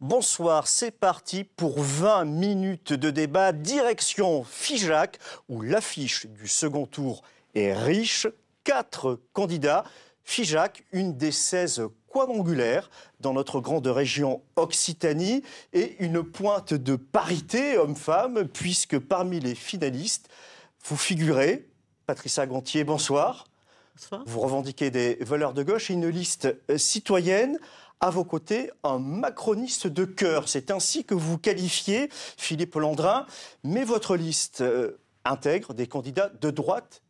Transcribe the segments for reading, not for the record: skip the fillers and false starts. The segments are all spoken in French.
Bonsoir, c'est parti pour 20 minutes de débat direction Figeac, où l'affiche du second tour est riche. 4 candidats. Figeac, une des 16 quadrangulaires dans notre grande région Occitanie, et une pointe de parité homme-femme, puisque parmi les finalistes, vous figurez, Patricia Gontier, bonsoir. Bonsoir. Vous revendiquez des valeurs de gauche et une liste citoyenne. À vos côtés, un macroniste de cœur. C'est ainsi que vous qualifiez Philippe Landrin. Mais votre liste intègre des candidats de droite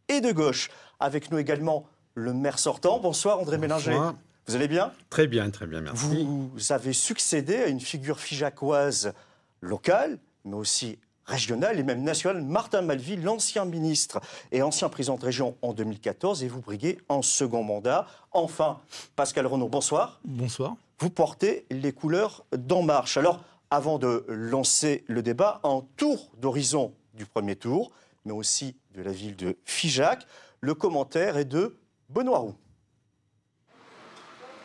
et de gauche. Avec nous également le maire sortant. Bonsoir André Mélanger. Vous allez bien? Très bien, merci. Vous avez succédé à une figure figeacoise locale, mais aussi régionale et même nationale, Martin Malvy, l'ancien ministre et ancien président de région en 2014, et vous briguez en second mandat. Enfin, Pascal Renaud, bonsoir. Bonsoir. Vous portez les couleurs d'En Marche. Alors, avant de lancer le débat, un tour d'horizon du premier tour, mais aussi de la ville de Figeac. Le commentaire est de Benoît Roux.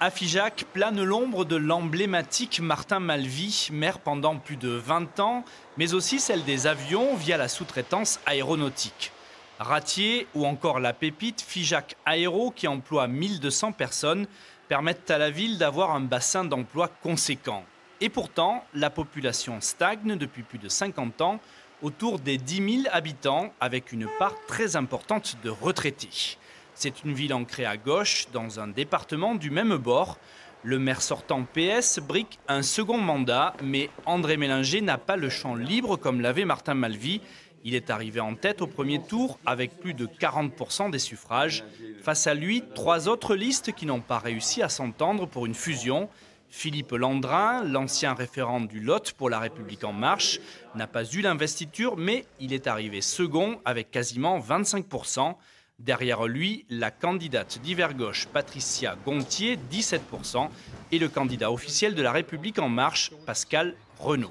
À Figeac, plane l'ombre de l'emblématique Martin Malvy, maire pendant plus de 20 ans, mais aussi celle des avions via la sous-traitance aéronautique. Ratier ou encore la pépite Figeac Aéro, qui emploie 1200 personnes, permettent à la ville d'avoir un bassin d'emploi conséquent. Et pourtant, la population stagne depuis plus de 50 ans, autour des 10 000 habitants, avec une part très importante de retraités. C'est une ville ancrée à gauche, dans un département du même bord. Le maire sortant PS brique un second mandat, mais André Mélanger n'a pas le champ libre comme l'avait Martin Malvy. Il est arrivé en tête au premier tour avec plus de 40% des suffrages. Face à lui, 3 autres listes qui n'ont pas réussi à s'entendre pour une fusion. Philippe Landrin, l'ancien référent du Lot pour La République En Marche, n'a pas eu l'investiture, mais il est arrivé second avec quasiment 25%. Derrière lui, la candidate d'hiver gauche, Patricia Gontier, 17%, et le candidat officiel de La République En Marche, Pascal Renaud.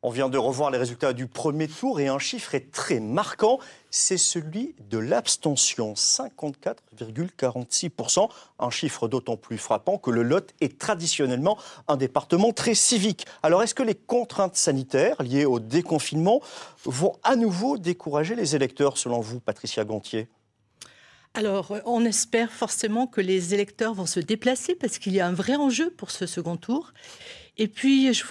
On vient de revoir les résultats du premier tour et un chiffre est très marquant, c'est celui de l'abstention, 54,46%. Un chiffre d'autant plus frappant que le Lot est traditionnellement un département très civique. Alors est-ce que les contraintes sanitaires liées au déconfinement vont à nouveau décourager les électeurs, selon vous, Patricia Gontier ? Alors, on espère forcément que les électeurs vont se déplacer parce qu'il y a un vrai enjeu pour ce second tour. Et puis, je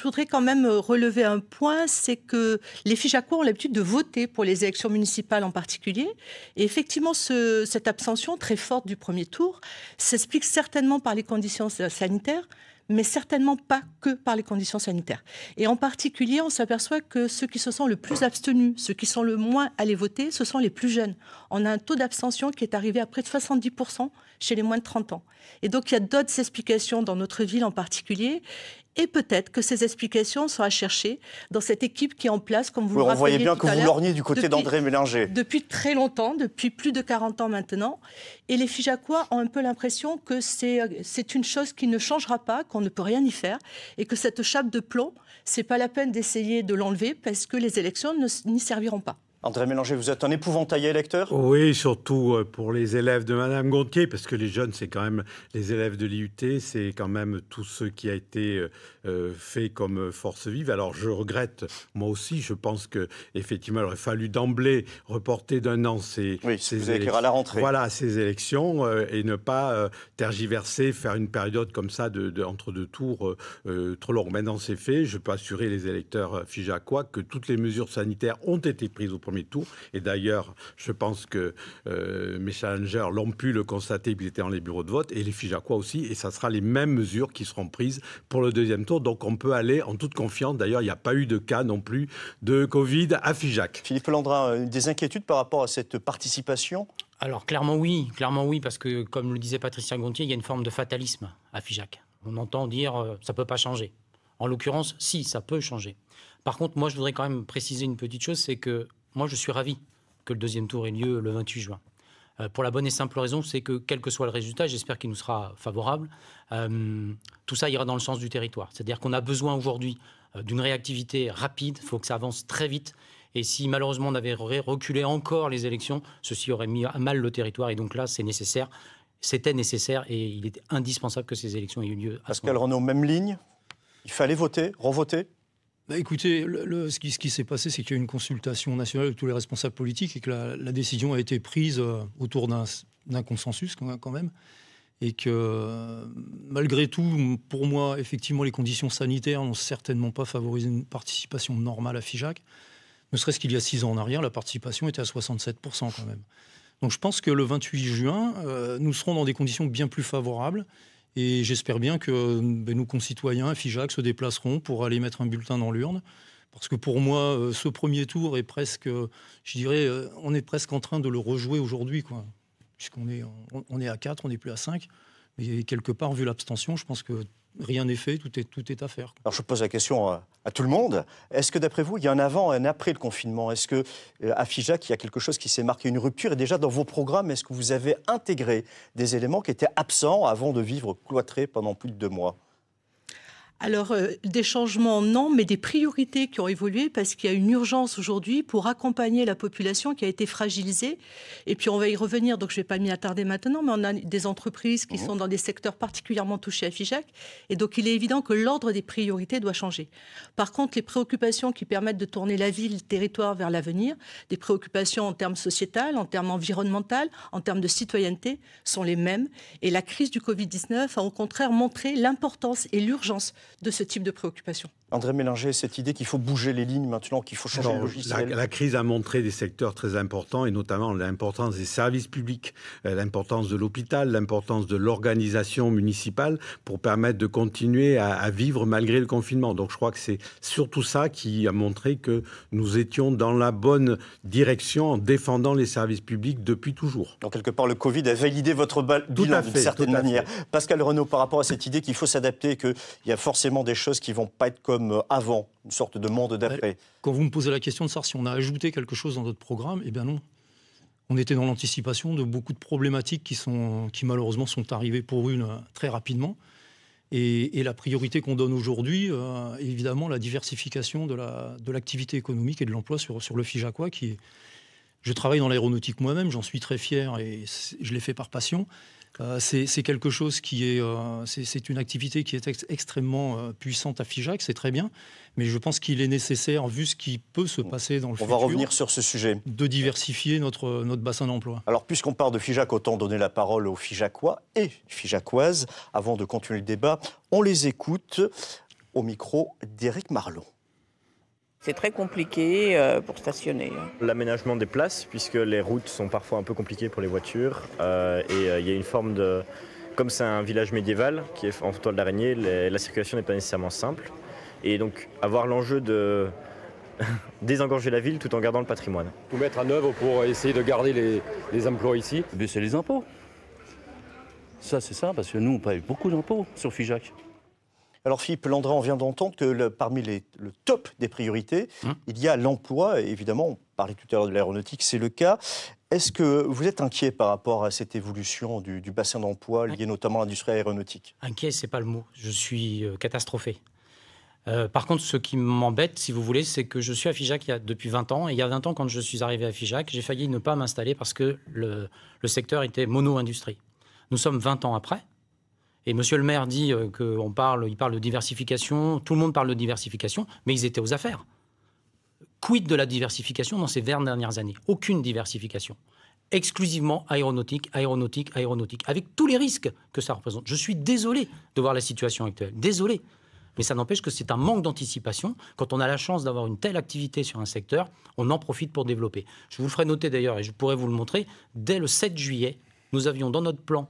voudrais quand même relever un point, c'est que les Figeacois ont l'habitude de voter pour les élections municipales en particulier. Et effectivement, cette abstention très forte du premier tour s'explique certainement par les conditions sanitaires, mais certainement pas que par les conditions sanitaires. Et en particulier, on s'aperçoit que ceux qui se sont le plus abstenus, ceux qui sont le moins allés voter, ce sont les plus jeunes. On a un taux d'abstention qui est arrivé à près de 70% chez les moins de 30 ans. Et donc, il y a d'autres explications dans notre ville en particulier. Et peut-être que ces explications sont à chercher dans cette équipe qui est en place, comme vous le rappeliez. On voyait bien que vous lorgniez du côté d'André Mélanger. Depuis très longtemps, depuis plus de 40 ans maintenant. Et les Figeacois ont un peu l'impression que c'est une chose qui ne changera pas, qu'on ne peut rien y faire, et que cette chape de plomb, c'est pas la peine d'essayer de l'enlever parce que les élections n'y serviront pas. André Mélanger, vous êtes un épouvantail électeur ? Oui, surtout pour les élèves de Madame Gontier, parce que les jeunes, c'est quand même les élèves de l'IUT, c'est quand même tout ce qui a été fait comme force vive. Alors je regrette, moi aussi, je pense qu'effectivement, il aurait fallu d'emblée reporter d'1 an ces élections à la rentrée. Voilà, ces élections et ne pas tergiverser, faire une période comme ça entre 2 tours trop longue. Maintenant, c'est fait. Je peux assurer les électeurs figeacois que toutes les mesures sanitaires ont été prises au premier tour. Et d'ailleurs, je pense que mes challengers l'ont pu le constater, ils étaient dans les bureaux de vote, et les Figeacois aussi, et ça sera les mêmes mesures qui seront prises pour le deuxième tour. Donc on peut aller en toute confiance. D'ailleurs, il n'y a pas eu de cas non plus de Covid à Figeac. Philippe Landrin, des inquiétudes par rapport à cette participation ? Alors clairement oui, parce que comme le disait Patricia Gontier, il y a une forme de fatalisme à Figeac. On entend dire ça ne peut pas changer. En l'occurrence, si, ça peut changer. Par contre, moi je voudrais quand même préciser une petite chose, c'est que moi je suis ravi que le deuxième tour ait lieu le 28 juin. Pour la bonne et simple raison, c'est que quel que soit le résultat, j'espère qu'il nous sera favorable, tout ça ira dans le sens du territoire. C'est-à-dire qu'on a besoin aujourd'hui d'une réactivité rapide, il faut que ça avance très vite. Et si malheureusement on avait reculé encore les élections, ceci aurait mis à mal le territoire. Et donc là, c'est nécessaire. C'était nécessaire et il était indispensable que ces élections aient eu lieu. Pascal Renaud, même ligne. Il fallait voter, revoter. Écoutez, ce qui s'est passé, c'est qu'il y a eu une consultation nationale de tous les responsables politiques et que la décision a été prise autour d'un consensus quand même. Et que malgré tout, pour moi, effectivement, les conditions sanitaires n'ont certainement pas favorisé une participation normale à Figeac. Ne serait-ce qu'il y a 6 ans en arrière, la participation était à 67% quand même. Donc je pense que le 28 juin, nous serons dans des conditions bien plus favorables. Et j'espère bien que nos concitoyens à Figeac se déplaceront pour aller mettre un bulletin dans l'urne. Parce que pour moi, ce premier tour est presque, je dirais, on est presque en train de le rejouer aujourd'hui, quoi. Puisqu'on est à 4, on n'est plus à 5. Mais quelque part, vu l'abstention, je pense que rien n'est fait, tout est à faire. Alors je pose la question à tout le monde. Est-ce que d'après vous, il y a un avant et un après le confinement? Est-ce qu'à Figeac, il y a quelque chose qui s'est marqué, une rupture? Et déjà dans vos programmes, est-ce que vous avez intégré des éléments qui étaient absents avant de vivre cloîtrés pendant plus de 2 mois? Alors, des changements, non, mais des priorités qui ont évolué parce qu'il y a une urgence aujourd'hui pour accompagner la population qui a été fragilisée. Et puis, on va y revenir, donc je ne vais pas m'y attarder maintenant, mais on a des entreprises qui sont dans des secteurs particulièrement touchés à Figeac. Et donc, il est évident que l'ordre des priorités doit changer. Par contre, les préoccupations qui permettent de tourner la ville, le territoire vers l'avenir, des préoccupations en termes sociétals, en termes environnementaux, en termes de citoyenneté, sont les mêmes. Et la crise du Covid-19 a au contraire montré l'importance et l'urgence de ce type de préoccupation. André Mélanger, cette idée qu'il faut bouger les lignes maintenant, qu'il faut changer le logiciel. La crise a montré des secteurs très importants et notamment l'importance des services publics, l'importance de l'hôpital, l'importance de l'organisation municipale pour permettre de continuer à vivre malgré le confinement. Donc je crois que c'est surtout ça qui a montré que nous étions dans la bonne direction en défendant les services publics depuis toujours. Donc quelque part, le Covid a validé votre bilan d'une certaine manière. Pascal Renaud, par rapport à cette idée qu'il faut s'adapter, qu'il y a forcément des choses qui ne vont pas être comme avant, une sorte de monde d'après. Quand vous me posez la question de savoir si on a ajouté quelque chose dans notre programme, eh bien non. On était dans l'anticipation de beaucoup de problématiques qui malheureusement sont arrivées pour une très rapidement. Et la priorité qu'on donne aujourd'hui, évidemment, la diversification de l'activité économique et de l'emploi sur le Figeacois. Je travaille dans l'aéronautique moi-même, j'en suis très fier et je l'ai fait par passion. C'est quelque chose qui est... c'est une activité qui est extrêmement puissante à Figeac, c'est très bien. Mais je pense qu'il est nécessaire, vu ce qui peut se passer dans le futur... On va revenir sur ce sujet. ...de diversifier notre bassin d'emploi. Alors, puisqu'on parle de Figeac, autant donner la parole aux Figeacois et Figeacoises. Avant de continuer le débat, on les écoute au micro d'Éric Marlon. C'est très compliqué pour stationner. L'aménagement des places, puisque les routes sont parfois un peu compliquées pour les voitures. Il y a une forme de... Comme c'est un village médiéval qui est en toile d'araignée, la circulation n'est pas nécessairement simple. Et donc avoir l'enjeu de désengorger la ville tout en gardant le patrimoine. Tout mettre en œuvre pour essayer de garder les emplois ici. Baisser les impôts. Ça, c'est ça, parce que nous, on paye beaucoup d'impôts sur Figeac. Alors Philippe Landrin, on vient d'entendre que parmi le top des priorités, il y a l'emploi. Et évidemment, on parlait tout à l'heure de l'aéronautique, c'est le cas. Est-ce que vous êtes inquiet par rapport à cette évolution du bassin d'emploi lié notamment à l'industrie aéronautique? Inquiet, c'est pas le mot. Je suis catastrophé. Par contre, ce qui m'embête, si vous voulez, c'est que je suis à Figeac depuis 20 ans. Et il y a 20 ans, quand je suis arrivé à Figeac, j'ai failli ne pas m'installer parce que le secteur était mono-industrie. Nous sommes 20 ans après. Et monsieur le maire dit qu'il parle de diversification, tout le monde parle de diversification, mais ils étaient aux affaires. Quid de la diversification dans ces 20 dernières années? Aucune diversification. Exclusivement aéronautique, aéronautique, aéronautique, avec tous les risques que ça représente. Je suis désolé de voir la situation actuelle, désolé. Mais ça n'empêche que c'est un manque d'anticipation. Quand on a la chance d'avoir une telle activité sur un secteur, on en profite pour développer. Je vous le ferai noter d'ailleurs, et je pourrais vous le montrer, dès le 7 juillet, nous avions dans notre plan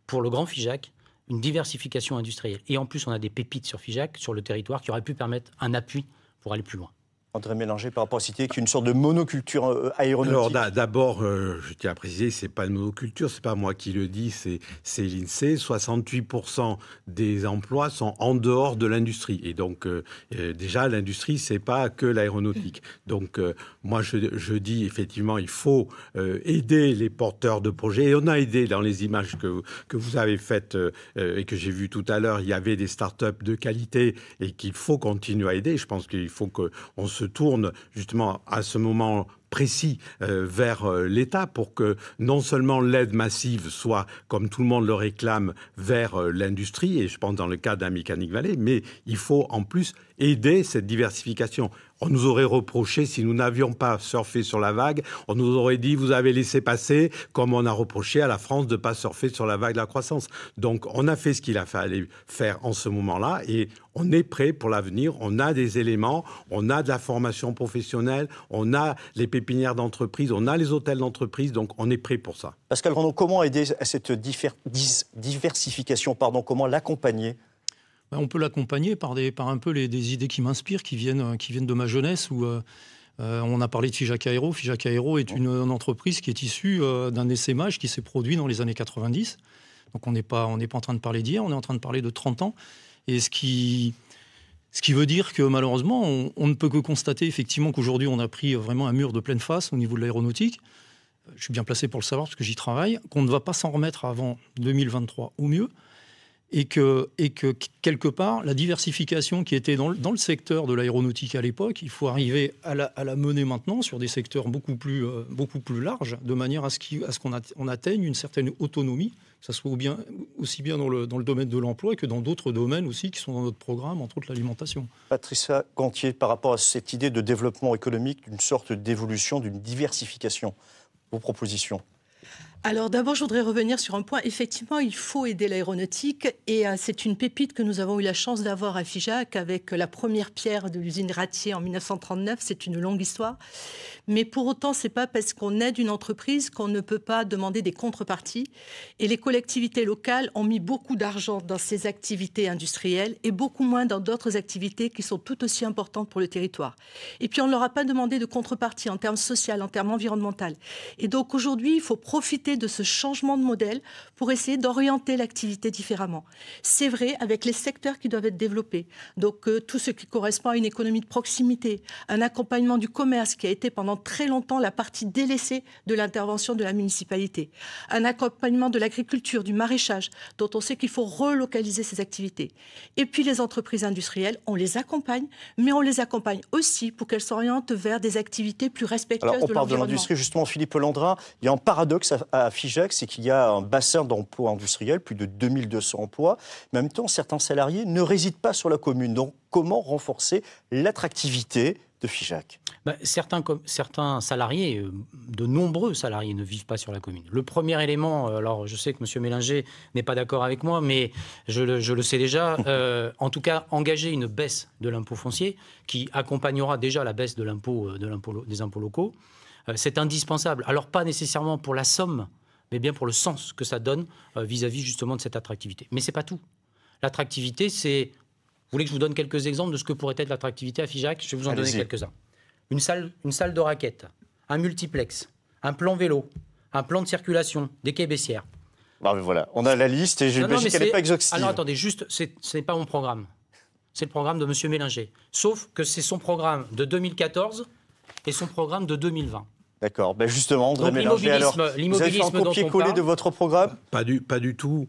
pour le Grand Figeac une diversification industrielle. Et en plus, on a des pépites sur Figeac, sur le territoire, qui auraient pu permettre un appui pour aller plus loin. André Mélanger, par rapport à citer qu'une sorte de monoculture aéronautique. Alors d'abord, je tiens à préciser, c'est pas une monoculture, c'est pas moi qui le dis, c'est l'INSEE. 68% des emplois sont en dehors de l'industrie. Et donc déjà, l'industrie, c'est pas que l'aéronautique. Donc moi, je dis effectivement, il faut aider les porteurs de projets. Et on a aidé dans les images que vous avez faites et que j'ai vues tout à l'heure. Il y avait des startups de qualité et qu'il faut continuer à aider. Je pense qu'il faut qu'on se tourne justement à ce moment précis vers l'État pour que non seulement l'aide massive soit, comme tout le monde le réclame, vers l'industrie, et je pense dans le cas d'un Mechanic Valley, mais il faut en plus aider cette diversification. On nous aurait reproché, si nous n'avions pas surfé sur la vague, on nous aurait dit vous avez laissé passer, comme on a reproché à la France de ne pas surfer sur la vague de la croissance. Donc on a fait ce qu'il a fallu faire en ce moment-là et on est prêt pour l'avenir. On a des éléments, on a de la formation professionnelle, on a les pépinières d'entreprise, on a les hôtels d'entreprise, donc on est prêt pour ça. Pascal Renaud, comment aider à cette diversification, comment l'accompagner ? On peut l'accompagner par un peu des idées qui m'inspirent, qui viennent de ma jeunesse, où on a parlé de Figeac Aéro. Figeac Aéro est une entreprise qui est issue d'un essaimage qui s'est produit dans les années 90. Donc on n'est pas en train de parler d'hier, on est en train de parler de 30 ans. Et ce qui veut dire que malheureusement, on ne peut que constater effectivement qu'aujourd'hui, on a pris vraiment un mur de pleine face au niveau de l'aéronautique. Je suis bien placé pour le savoir parce que j'y travaille, qu'on ne va pas s'en remettre avant 2023 au mieux. Et que quelque part, la diversification qui était dans le secteur de l'aéronautique à l'époque, il faut arriver à la mener maintenant sur des secteurs beaucoup plus larges, de manière à ce qu'on atteigne une certaine autonomie, que ce soit aussi bien dans le domaine de l'emploi que dans d'autres domaines aussi qui sont dans notre programme, entre autres l'alimentation. Patricia Gantier, par rapport à cette idée de développement économique, d'une sorte d'évolution, d'une diversification, vos propositions ? Alors d'abord, je voudrais revenir sur un point. Effectivement, il faut aider l'aéronautique et c'est une pépite que nous avons eu la chance d'avoir à Figeac avec la première pierre de l'usine Ratier en 1939. C'est une longue histoire. Mais pour autant, ce n'est pas parce qu'on aide une entreprise qu'on ne peut pas demander des contreparties. Et les collectivités locales ont mis beaucoup d'argent dans ces activités industrielles et beaucoup moins dans d'autres activités qui sont tout aussi importantes pour le territoire. Et puis, on ne leur a pas demandé de contrepartie en termes social, en termes environnemental. Et donc aujourd'hui, il faut profiter de ce changement de modèle pour essayer d'orienter l'activité différemment. C'est vrai avec les secteurs qui doivent être développés. Donc tout ce qui correspond à une économie de proximité, un accompagnement du commerce qui a été pendant très longtemps la partie délaissée de l'intervention de la municipalité, un accompagnement de l'agriculture, du maraîchage, dont on sait qu'il faut relocaliser ces activités. Et puis les entreprises industrielles, on les accompagne, mais on les accompagne aussi pour qu'elles s'orientent vers des activités plus respectueuses de l'environnement. On parle de l'industrie, justement, Philippe Landrin. Il y a un paradoxe à Figeac, c'est qu'il y a un bassin d'emplois industriels, plus de 2200 emplois. Mais en même temps, certains salariés ne résident pas sur la commune. Donc, comment renforcer l'attractivité de Figeac ? Certains salariés, de nombreux salariés, ne vivent pas sur la commune. Le premier élément, alors je sais que M. Mélinger n'est pas d'accord avec moi, mais je le sais déjà, en tout cas, engager une baisse de l'impôt foncier qui accompagnera déjà la baisse de des impôts locaux, c'est indispensable. Alors pas nécessairement pour la somme, mais bien pour le sens que ça donne vis-à-vis justement de cette attractivité. Mais ce n'est pas tout. L'attractivité, c'est... Vous voulez que je vous donne quelques exemples de ce que pourrait être l'attractivité à Figeac ? Je vais vous en donner quelques-uns. Une salle de raquettes, un multiplex, un plan vélo, un plan de circulation, des quais baissières. Bah, voilà, on a la liste et j'imagine qu'elle n'est pas exhaustive. Alors attendez, juste, ce n'est pas mon programme. C'est le programme de M. Mélinger. Sauf que c'est son programme de 2014 et son programme de 2020. D'accord. Ben justement, André Mélinger, alors, vous avez fait un copier-coller de votre programme ? Pas du tout.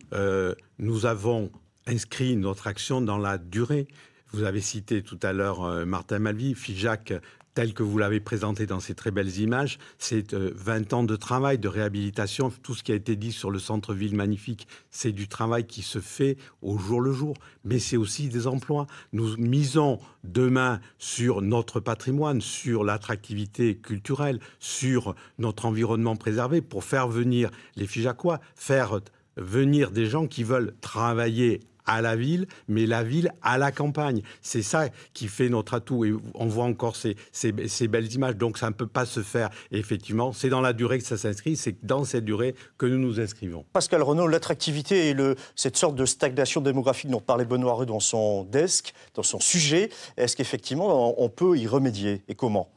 Nous avons inscrit notre action dans la durée. Vous avez cité tout à l'heure Martin Malvy, Figeac, tel que vous l'avez présenté dans ces très belles images, c'est 20 ans de travail, de réhabilitation. Tout ce qui a été dit sur le centre-ville magnifique, c'est du travail qui se fait au jour le jour. Mais c'est aussi des emplois. Nous misons demain sur notre patrimoine, sur l'attractivité culturelle, sur notre environnement préservé pour faire venir les Figeacois, faire venir des gens qui veulent travailler à la ville, mais la ville à la campagne. C'est ça qui fait notre atout. Et on voit encore ces belles images. Donc ça ne peut pas se faire. Et effectivement, c'est dans la durée que ça s'inscrit. C'est dans cette durée que nous nous inscrivons. Pascal Renaud, l'attractivité et cette sorte de stagnation démographique dont parlait Benoît Reux dans son desk, dans son sujet, est-ce qu'effectivement on peut y remédier et comment ?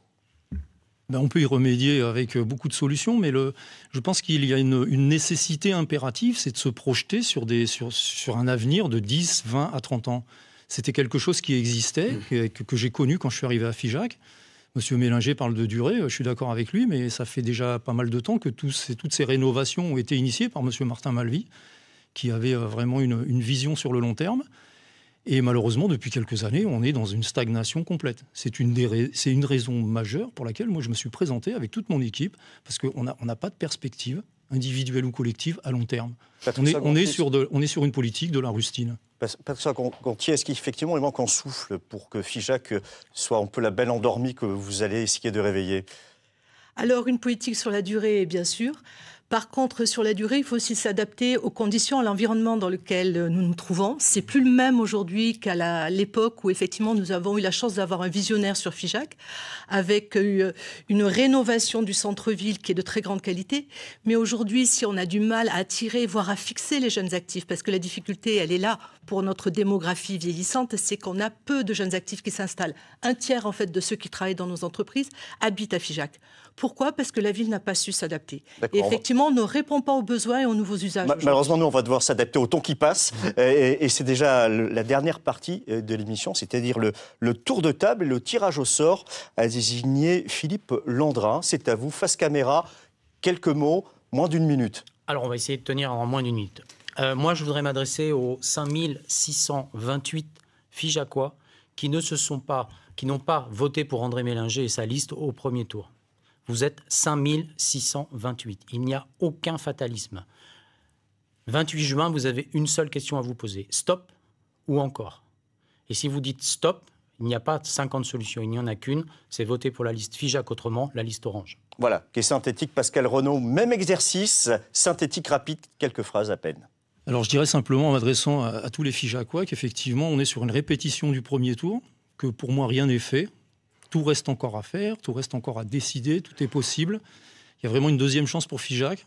On peut y remédier avec beaucoup de solutions, mais je pense qu'il y a une nécessité impérative, c'est de se projeter sur un avenir de 10, 20 à 30 ans. C'était quelque chose qui existait, que j'ai connu quand je suis arrivé à Figeac. Monsieur Mélinger parle de durée, je suis d'accord avec lui, mais ça fait déjà pas mal de temps que toutes ces rénovations ont été initiées par monsieur Martin Malvy, qui avait vraiment une vision sur le long terme. Et malheureusement, depuis quelques années, on est dans une stagnation complète. C'est une raison majeure pour laquelle moi je me suis présenté avec toute mon équipe, parce qu'on n'a pas de perspective individuelle ou collective à long terme. On est sur une politique de la rustine. Patricia Gontier, est-ce qu'effectivement il manque un souffle pour que Figeac soit un peu la belle endormie que vous allez essayer de réveiller? Alors, une politique sur la durée, bien sûr. Par contre, sur la durée, il faut aussi s'adapter aux conditions, à l'environnement dans lequel nous nous trouvons. C'est plus le même aujourd'hui qu'à l'époque où, effectivement, nous avons eu la chance d'avoir un visionnaire sur Figeac, avec une rénovation du centre-ville qui est de très grande qualité. Mais aujourd'hui, si on a du mal à attirer, voire à fixer les jeunes actifs, parce que la difficulté, elle est là pour notre démographie vieillissante, c'est qu'on a peu de jeunes actifs qui s'installent. Un tiers, en fait, de ceux qui travaillent dans nos entreprises habitent à Figeac. Pourquoi? Parce que la ville n'a pas su s'adapter. Et effectivement, on ne répond pas aux besoins et aux nouveaux usages. Malheureusement, nous, on va devoir s'adapter au temps qui passe. Et c'est déjà la dernière partie de l'émission, c'est-à-dire le tour de table et le tirage au sort à désigner Philippe Landrin. C'est à vous, face caméra. Quelques mots, moins d'une minute. Alors, on va essayer de tenir en moins d'une minute. Moi, je voudrais m'adresser aux 5628 Figeacois qui n'ont pas voté pour André Mélinger et sa liste au premier tour. Vous êtes 5628. Il n'y a aucun fatalisme. 28 juin, vous avez une seule question à vous poser. Stop ou encore? Et si vous dites stop, il n'y a pas 50 solutions. Il n'y en a qu'une. C'est voter pour la liste Figeac, autrement, la liste orange. Voilà, qui est synthétique. Pascal Renaud, même exercice, synthétique, rapide, quelques phrases à peine. Alors je dirais simplement en m'adressant à tous les Figeacois qu'effectivement, on est sur une répétition du premier tour, que pour moi, rien n'est fait. Tout reste encore à faire, tout reste encore à décider, tout est possible. Il y a vraiment une deuxième chance pour Figeac,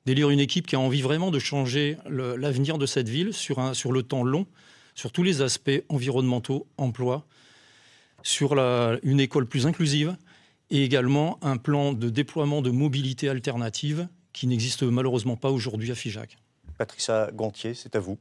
d'élire une équipe qui a envie vraiment de changer l'avenir de cette ville sur le temps long, sur tous les aspects environnementaux, emploi, sur une école plus inclusive et également un plan de déploiement de mobilité alternative qui n'existe malheureusement pas aujourd'hui à Figeac. Patricia Gontier, c'est à vous.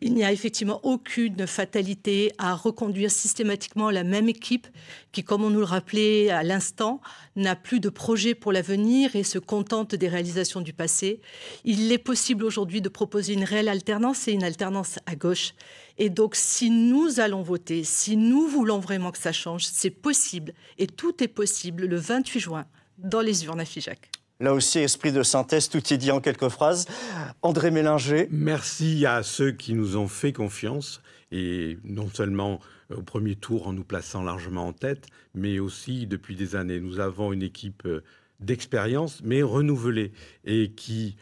Il n'y a effectivement aucune fatalité à reconduire systématiquement la même équipe qui, comme on nous le rappelait à l'instant, n'a plus de projet pour l'avenir et se contente des réalisations du passé. Il est possible aujourd'hui de proposer une réelle alternance et une alternance à gauche. Et donc, si nous allons voter, si nous voulons vraiment que ça change, c'est possible. Et tout est possible le 28 juin dans les urnes à Figeac. Là aussi, esprit de synthèse, tout est dit en quelques phrases. André Mélinger. Merci à ceux qui nous ont fait confiance, et non seulement au premier tour en nous plaçant largement en tête, mais aussi depuis des années. Nous avons une équipe d'expérience, mais renouvelée, et qui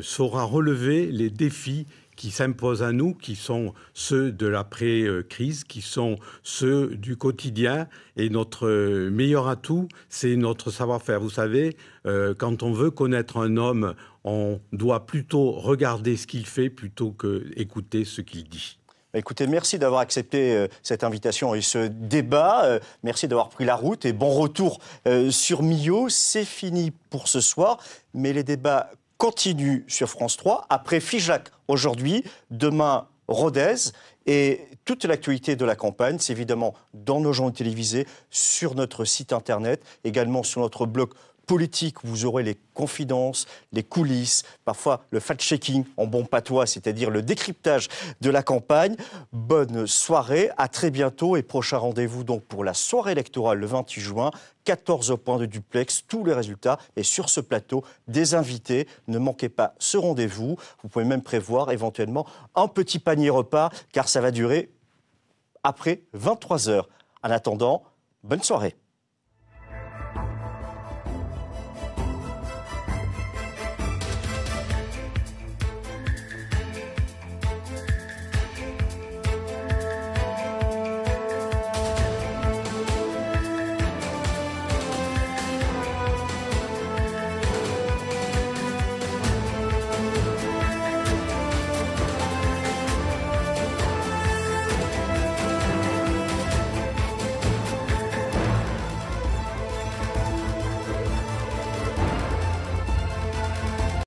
saura relever les défis qui s'imposent à nous, qui sont ceux de l'après-crise, qui sont ceux du quotidien. Et notre meilleur atout, c'est notre savoir-faire. Vous savez, quand on veut connaître un homme, on doit plutôt regarder ce qu'il fait plutôt qu'écouter ce qu'il dit. Écoutez, merci d'avoir accepté cette invitation et ce débat. Merci d'avoir pris la route et bon retour sur Millau. C'est fini pour ce soir, mais les débats continue sur France 3, après Figeac aujourd'hui, demain Rodez, et toute l'actualité de la campagne, c'est évidemment dans nos journaux télévisés, sur notre site internet, également sur notre blog politique, où vous aurez les confidences, les coulisses, parfois le fact-checking en bon patois, c'est-à-dire le décryptage de la campagne. Bonne soirée, à très bientôt et prochain rendez-vous donc pour la soirée électorale le 28 juin, 14 points de duplex, tous les résultats et sur ce plateau, des invités. Ne manquez pas ce rendez-vous. Vous pouvez même prévoir éventuellement un petit panier repas car ça va durer après 23 h. En attendant, bonne soirée.